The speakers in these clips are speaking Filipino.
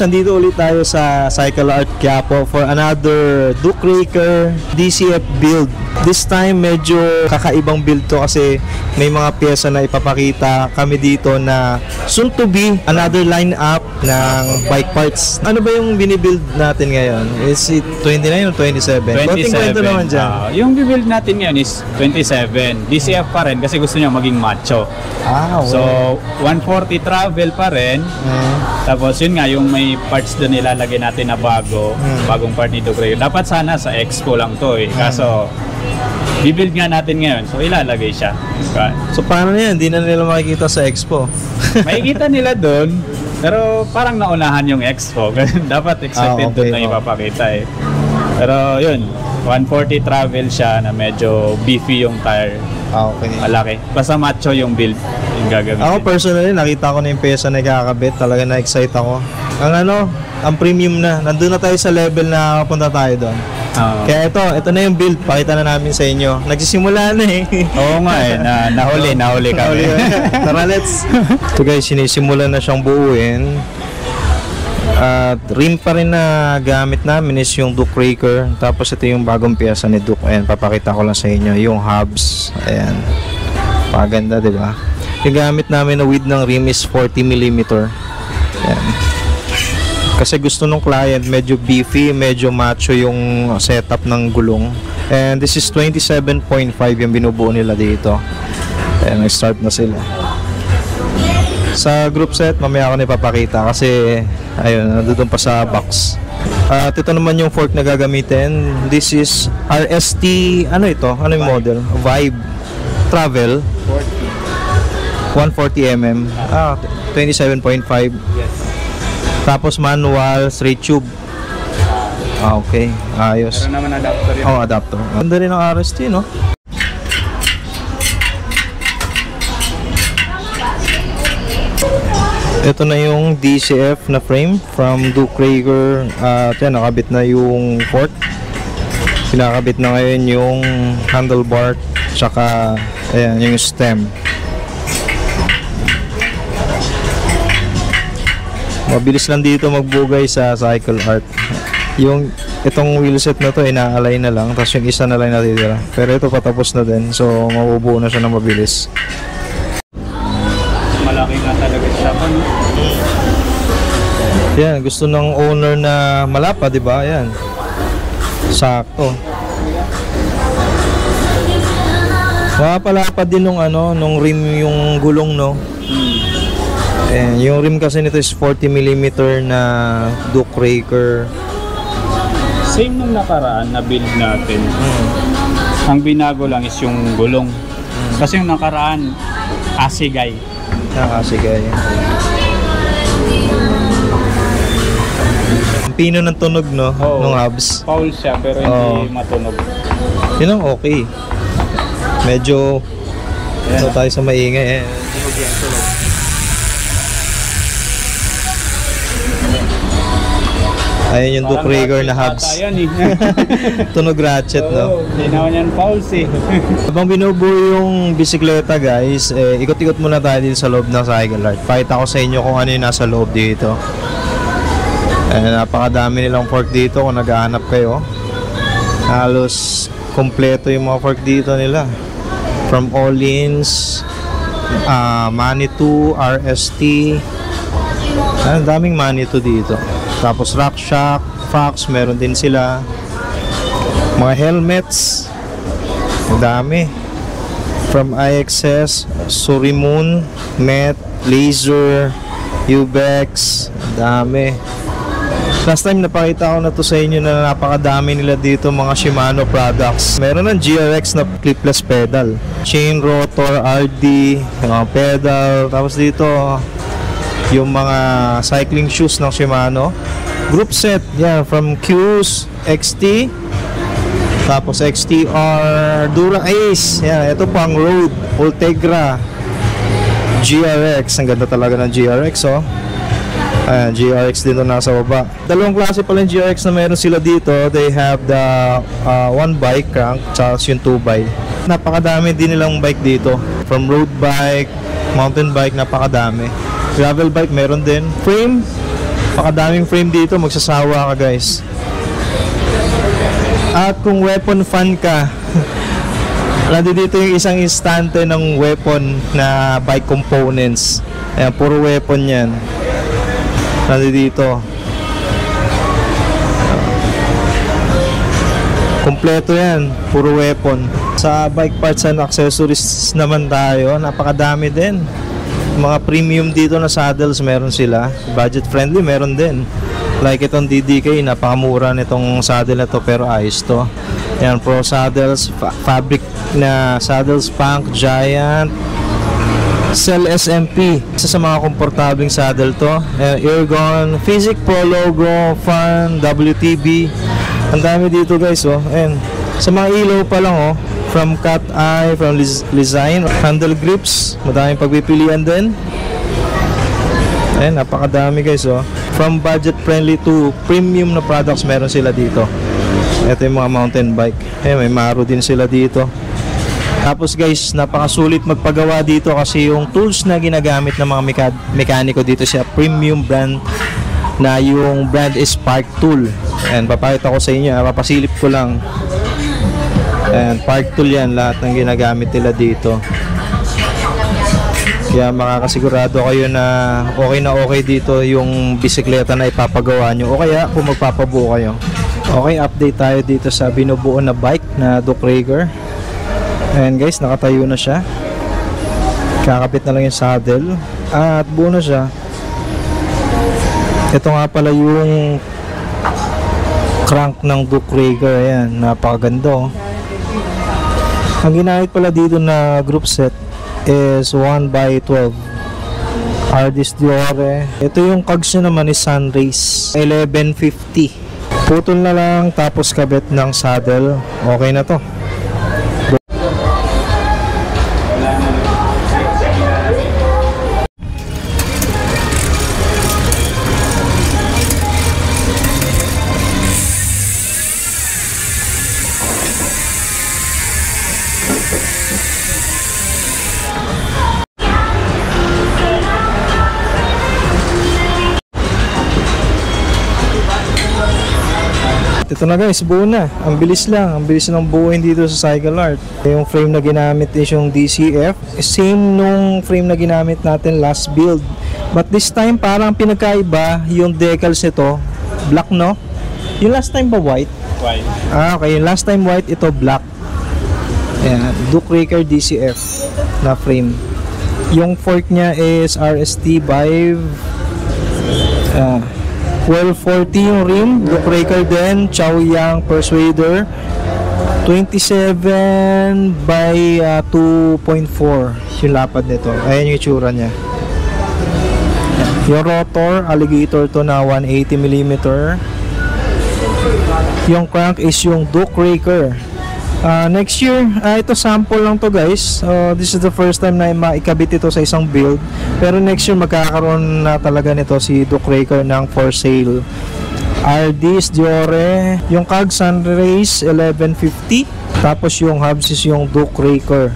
nandito ulit tayo sa Cycle Art Quiapo for another Duke Raker DCF build. This time medyo kakaibang build to kasi may mga pyesa na ipapakita kami dito na soon to be another lineup ng bike parts. Ano ba yung binibuild natin ngayon? Is it 29 o 27? 27. Naman dyan. Yung bibuild natin ngayon is 27. DCF pa rin kasi gusto niya maging macho. Okay. So 140 travel pa rin. Tapos yun nga, yung may parts doon nilalagay natin na bagong part ni Duke Raker. Dapat sana sa Expo lang to eh. Kaso bibuild nga natin ngayon, so ilalagay siya. So paano na yan? Hindi na nila makikita sa Expo. Makikita nila doon, pero parang naunahan yung Expo. Dapat excited doon na ipapakita eh. Pero yun, 140 travel siya na medyo beefy yung tire. Okay. Malaki. Basta macho yung build yung gagamitin. Ako personally, nakita ko na yung pyesa na ikakabit. Talaga na-excite ako. Ang premium na. Nandun na tayo sa level na kapunta tayo doon. Kaya ito na yung build. Pakita na namin sa inyo. Nagsisimula na eh. Oo nga eh. Nahuli kami. Tara, let's. Ito guys, sinisimulan na siyang buuin. At rim pa rin na gamit namin is yung Duke Raker. Tapos ito yung bagong pyesa ni Duke. Ayan, papakita ko lang sa inyo. Yung hubs. Ayan. Paganda, diba? Yung gamit namin na width ng rim is 40mm. Ayan. Kasi gusto nung client medyo beefy, medyo macho yung setup ng gulong. And this is 27.5 yung binubuo nila dito. Ayan, nag-start na sila. Sa group set, mamaya ako na ipapakita kasi ayun, nandun pa sa box. At ito naman yung fork na gagamitin. This is RST, ano ito? Ano yung model? Vibe Travel 140mm 27.5. Yes. Tapos manual, straight tube. Okay, ayos. Meron naman adapter yun. Adapter. Ganda rin ang RST, no? Ito na yung DCF na frame from Duke Raker. Yan, nakabit na yung fork. Pinakabit na ngayon yung handlebar. Tsaka, ayan, yung stem. Mabilis lang dito magbugay sa Cycle Art. Itong wheelset na to, inaalay na lang. Tapos yung isa na lang natitira. Pero ito patapos na din. So, mabubuo na siya ng mabilis. Malaki nga talaga siya. Yan, gusto ng owner na malapa, di ba? Yan. Sakto. Mapalapad din nung rim yung gulong, no? Yung rim kasi nito is 40mm na Duke Raker. Same nung nakaraan na build natin. Ang binago lang is yung gulong. Kasi yung nakaraan, asigay. Asigay. Ang pino ng tunog, no? Nung hubs. Foul siya pero hindi matunog. Yun ang okay. Medyo tayo sa maingay eh. Ayun yung Duke Raker na hubs. Tunog ratchet, no? Hindi naman yan fouls eh. Habang binubuo yung bisikleta guys, ikot-ikot muna tayo dito sa loob ng Cycle Art. Pakita ko sa inyo kung ano yung nasa loob dito. Napakadami nilang fork dito kung naghahanap kayo. Halos kompleto yung mga fork dito nila. From Ohlins, Manitou, RST. Ang daming Manitou dito. Tapos RockShox, Fox, meron din sila. Mga helmets. Ang dami. From IXS, Surimun, Met, Laser, Ubex. Ang dami. Last time napakita ko na to sa inyo na napakadami nila dito mga Shimano products. Meron ng GRX na clipless pedal. Chain rotor, RD, mga pedal. Tapos dito yung mga cycling shoes ng Shimano. Group set, yan, from Q's, XT, tapos XTR, Dura Ace, yan, ito pang Road, Ultegra, GRX, ang ganda talaga ng GRX, oh. Ayan, GRX dito nasa baba. Dalawang klase pala yung GRX na meron sila dito. They have the one bike crank, tsaka yung 2x. Napakadami din nilang bike dito. From road bike, mountain bike, napakadami. Gravel bike meron din. Frame, Pakadaming frame dito, magsasawa ka guys. At kung weapon fan ka, dito yung isang instante ng weapon na bike components. Ayan, puro weapon yan. Dito. Kompleto yan, puro weapon. Sa bike parts and accessories naman tayo, napakadami din. Mga premium dito na saddles meron sila. Budget friendly meron din. Like itong DDK, napakamura nitong saddle na to pero ayos to. Yan, Pro Saddles, fabric na saddles, Punk, Giant, Cell SMP. Isa sa mga komportabling saddle to. Airgon, Physic Pro logo, Fun, WTB. Ang dami dito guys, oh. And sa mga ilaw pa lang, oh. From cat eye, from design, handle grips, madaming pagpipilian din. Ayan, napakadami guys, oh. From budget friendly to premium na products meron sila dito. Ito yung mga mountain bike. Ayan, may Maro din sila dito. Tapos guys, napakasulit magpagawa dito kasi yung tools na ginagamit ng mga mekaniko dito siya premium brand, na yung brand is Spark Tool. And papakita ko sa inyo, papasilip ko lang. And Spark Tool yan, lahat ng ginagamit nila dito. Kaya makakasigurado kayo na okay dito yung bisikleta na ipapagawa nyo, o kaya kung magpapabuo kayo. Okay, update tayo dito sa binubuo na bike na Duke Raker. Ayan guys, nakatayo na siya. Kakapit na lang yung saddle at buo na siya. Ito nga pala yung crank ng Duke Raker. Ayan, napakaganda, oh. Ang ginamit pala dito na group set is 1x12 Ardis Diore. Ito yung cogs nyo naman is Sunrace 1150. Putol na lang tapos kabit ng saddle, okay na to. Ito na guys, buo na. Ang bilis lang. Ang bilis ng buuin dito sa Cycle Art. Yung frame na ginamit is yung DCF. Same nung frame na ginamit natin last build. But this time parang pinagkaiba yung decals nito. Black, no? Yung last time ba white? White. Okay. Yung last time white, ito black. Ayan. Duke Raker DCF na frame. Yung fork niya is RST 1240 yung rim, Duke Raker din, Chaoyang Persuader, 27 by 2.4 yung lapad nito. Ayan yung itsura niya. Yung rotor, alligator to na 180mm. Yung crank is yung Duke Raker. Next year, ito sample lang to guys. This is the first time na maikabit ito sa isang build. Pero next year magkakaroon na talaga nito si Duke Raker ng for sale. Ardis Diore. Yung cog Sunrace 1150. Tapos yung hubs is yung Duke Raker.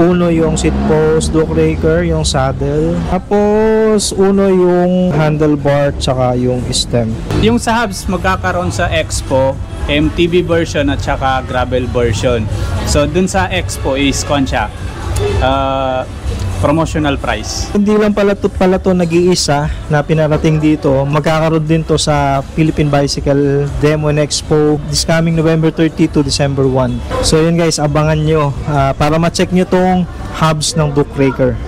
Uno yung seat post Duke Raker, yung saddle. Tapos uno yung handlebar tsaka yung stem. Yung sa hubs magkakaroon sa Expo, MTB version at saka gravel version. So dun sa Expo is Concha, promotional price. Hindi lang pala to nag-iisa na pinarating dito. Magkakaroon din to sa Philippine Bicycle Demo and Expo this coming November 30 to December 1. So yun guys, abangan nyo para ma-check nyo tong hubs ng Duke Raker.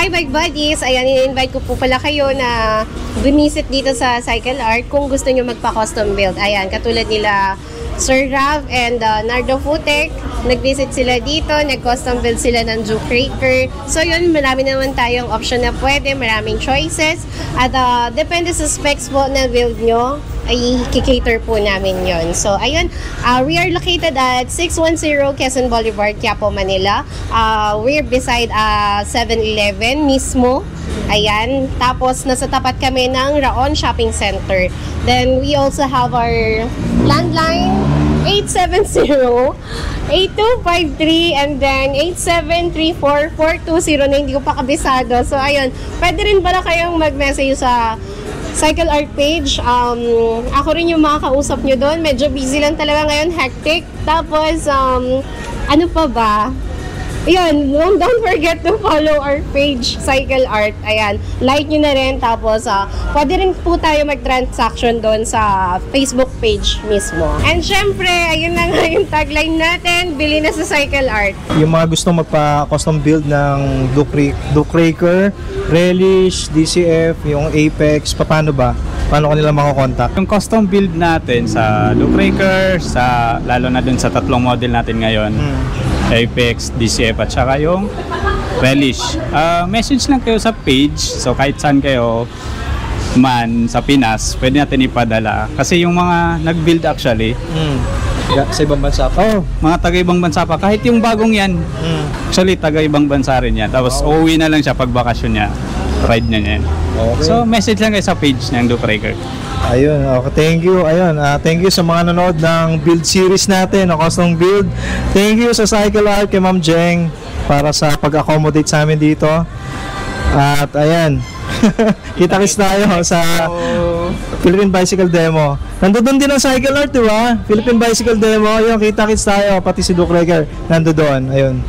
Hi Bike Buddies! Ayan, in-invite ko po pala kayo na bumisit dito sa Cycle Art kung gusto nyo magpa-custom build. Ayan, katulad nila Sir Rav and Nardo Futek. Nag-visit sila dito, nag-custom build sila ng Duke Raker. So yun, marami naman tayong option na pwede, maraming choices. At depende sa specs po na build nyo, ay kikater po namin yon. So ayun, we are located at 610 Quezon Boulevard, Quiapo, Manila. We're beside 7-Eleven mismo. Ayan, tapos nasa tapat kami ng Raon Shopping Center. Then we also have our landline 870-8253 and then 8734-420 na hindi ko pa kabisado. So, ayun. Pwede rin pala kayong mag-message sa Cycle Art page. Ako rin yung makakausap nyo doon. Medyo busy lang talaga ngayon. Hectic. Tapos, ano pa ba? Ayun, don't forget to follow our page, Cycle Art. Ayan, like nyo na rin. Tapos, pwede rin po tayo mag-transaction doon sa Facebook page mismo. And syempre, ayun na nga yung tagline natin, bili na sa Cycle Art. Yung mga gusto magpa-custom build ng Duke Raker, Relish, DCF, yung Apex, paano ba? Paano ko nila makakontakt? Yung custom build natin sa Duke Raker, lalo na dun sa tatlong model natin ngayon, Apex, DCF at saka yung Relish. Message lang kayo sa page, so kahit saan kayo man sa Pinas, pwede natin ipadala. Kasi yung mga nag-build actually, Sa ibang bansa pa? mga taga-ibang bansa pa, kahit yung bagong yan, actually taga-ibang bansa rin yan. Tapos uuwi na lang siya pag bakasyon niya, ride niya yan. Okay. So message lang kayo sa page ng Duke Raker. Ayun, okay, thank you. Ayun, thank you sa mga nanood ng build series natin, custom build. Thank you sa Cycle Art kay Ma'am Jeng para sa pag-accommodate sa amin dito. At ayan, kita-kits tayo sa Philippine Bicycle Demo. Nandoon din ang Cycle Art, di ba? Philippine Bicycle Demo, ayun, kita-kits tayo, pati si Duke Raker nandoon. Ayun.